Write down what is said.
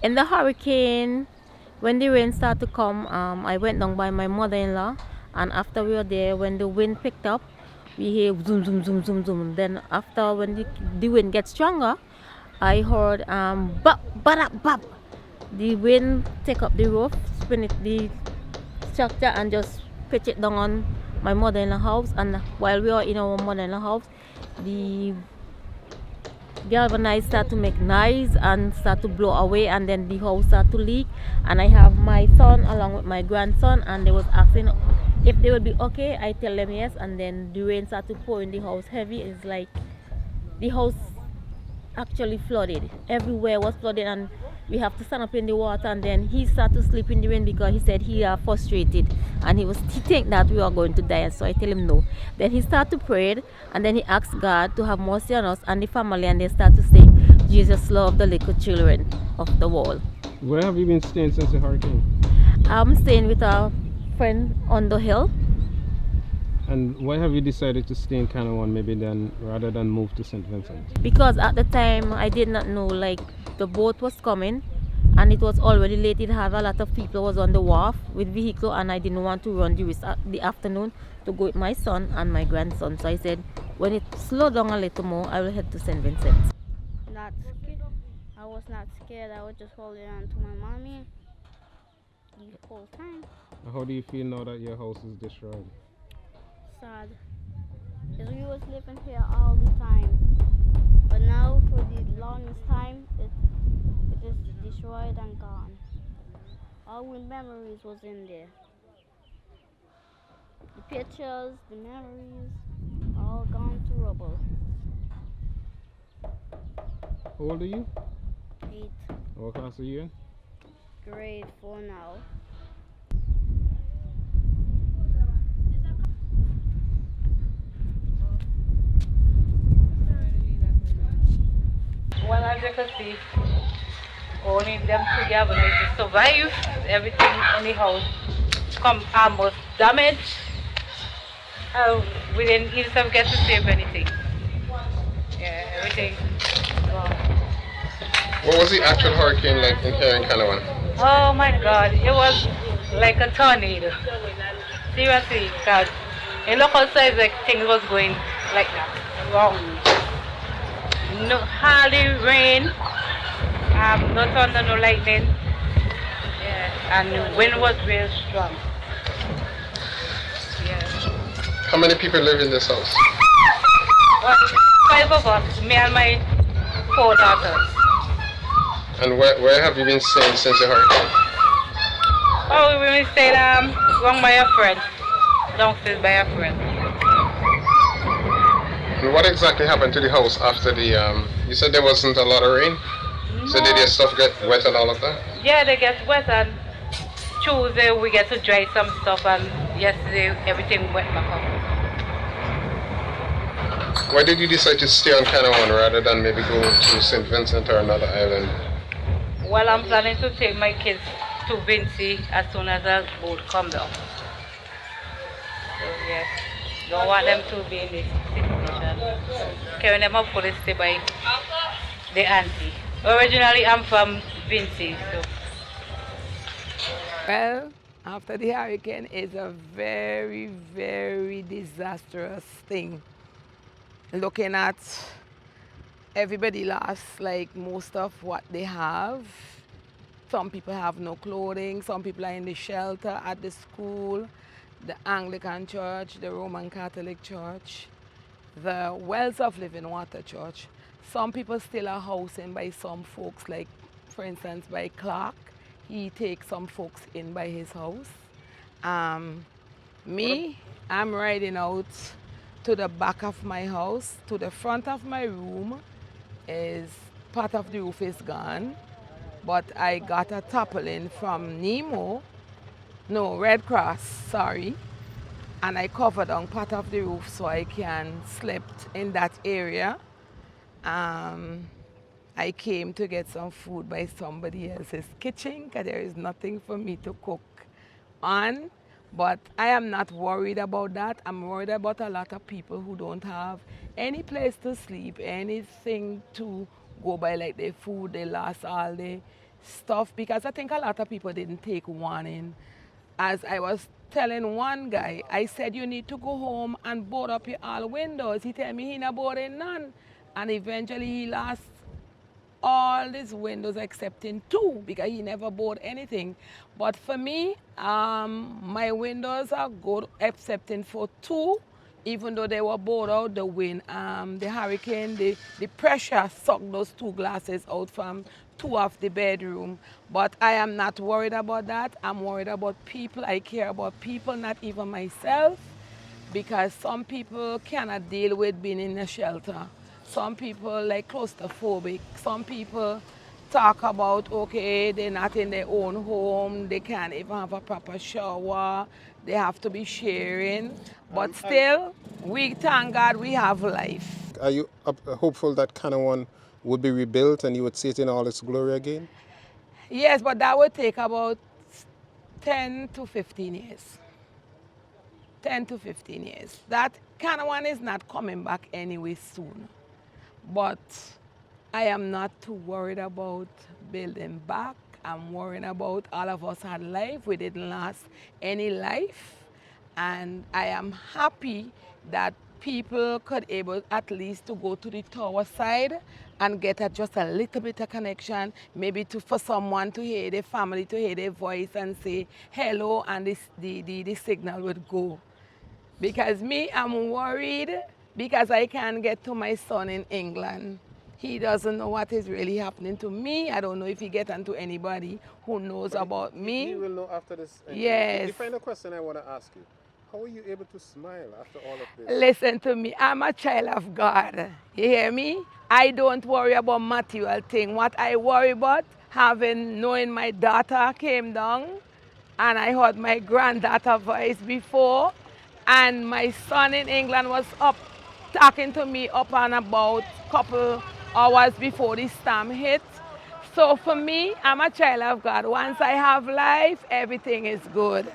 In the hurricane, when the rain started to come, I went down by my mother-in-law, and after we were there, when the wind picked up, we hear zoom, zoom, zoom, zoom, zoom. Then after, when the wind gets stronger, I heard bop, bop, bop. The wind take up the roof, spin it, the structure, and just pitch it down on my mother-in-law house. And while we are in our mother-in-law house, the galvanized start to make noise and start to blow away, and then the house start to leak. And I have my son along with my grandson, and they was asking if they would be okay. I tell them yes, and then the rain start to pour in the house heavy. It's like the house actually flooded. Everywhere was flooded, and we have to stand up in the water. And then he started to sleep in the rain because he said he frustrated, and he think that we were going to die. So I tell him no. Then he started to pray, and then he asked God to have mercy on us and the family, and they start to sing Jesus love the little children of the world. Where have you been staying since the hurricane? I'm staying with a friend on the hill. And why have you decided to stay in Canouan maybe then rather than move to St. Vincent? Because at the time I did not know like the boat was coming, and it was already late. It had a lot of people was on the wharf with vehicle, and I didn't want to run the risk the afternoon to go with my son and my grandson. So I said when it slowed down a little more, I will head to St. Vincent. Not scared. I was not scared. I was just holding on to my mommy the whole time. How do you feel now that your house is destroyed? Sad. Because we was living here all the time. But now for the longest time it is destroyed and gone. All the memories was in there. The pictures, the memories, all gone to rubble. How old are you? 8. What class are you in? Grade 4 now. Well, as you can see, only them together to survive. Everything in the house come almost damaged. We didn't even get to save anything. Yeah, everything gone. What was the actual hurricane like in here in Canouan? Oh my God, it was like a tornado. Seriously, because in local size, like things was going like that, wrong. No, hardly rain, no thunder, no lightning, yeah, and the wind was real strong. Yeah. How many people live in this house? Well, 5 of us, me and my 4 daughters. And where have you been staying since the hurricane? Oh, we stayed wrong by a friend, downstairs by a friend. And what exactly happened to the house after the, you said there wasn't a lot of rain? No. So did your stuff get wet and all of that? Yeah, they get wet, and Tuesday we get to dry some stuff, and yesterday everything wet back up. Why did you decide to stay on Canouan rather than maybe go to St. Vincent or another island? Well, I'm planning to take my kids to Vincent as soon as the boat comes down. So yeah, don't want them to be in this situation. Carrying them up for the stay by the auntie. Originally, I'm from Vincent, so. Well, after the hurricane is a very, very disastrous thing. Looking at everybody lost like most of what they have. Some people have no clothing, some people are in the shelter at the school, the Anglican Church, the Roman Catholic Church, the Wells of Living Water Church. Some people still are housing by some folks, like for instance by Clark. He takes some folks in by his house. Me, I'm riding out to the back of my house. To the front of my room is part of the roof is gone. But I got a tarpaulin from Red Cross, sorry. And I covered on part of the roof so I can sleep in that area. I came to get some food by somebody else's kitchen because there is nothing for me to cook on. But I am not worried about that. I'm worried about a lot of people who don't have any place to sleep, anything to go by, like their food. They lost all stuff, because I think a lot of people didn't take warning. As I was telling one guy, I said, you need to go home and board up your all windows. He told me he not boarding none. And eventually he lost all his windows except in two, because he never bought anything. But for me, my windows are good excepting for two, even though they were bored out the wind. The hurricane, the pressure sucked those two glasses out from two of the bedroom. But I am not worried about that. I'm worried about people. I care about people, not even myself, because some people cannot deal with being in a shelter. Some people like claustrophobic. Some people talk about, okay, they're not in their own home, they can't even have a proper shower, they have to be sharing. But still, we thank God we have life. Are you hopeful that Canouan would be rebuilt and you would see it in all its glory again? Yes, but that would take about 10 to 15 years. 10 to 15 years. That Canouan is not coming back anyway soon. But I am not too worried about building back. I'm worried about all of us had life. We didn't last any life. And I am happy that people could able at least to go to the tower side and get just a little bit of connection, maybe for someone to hear their family, to hear their voice and say hello, and the signal would go. Because me, I'm worried because I can't get to my son in England. He doesn't know what is really happening to me. I don't know if he gets onto anybody who knows about me. He will know after this. Yes. The final question I want to ask you, how are you able to smile after all of this? Listen to me, I'm a child of God. You hear me? I don't worry about material thing. What I worry about, knowing my daughter came down, and I heard my granddaughter voice before, and my son in England was up talking to me up and about a couple hours before the storm hit. So for me, I'm a child of God. Once I have life, everything is good.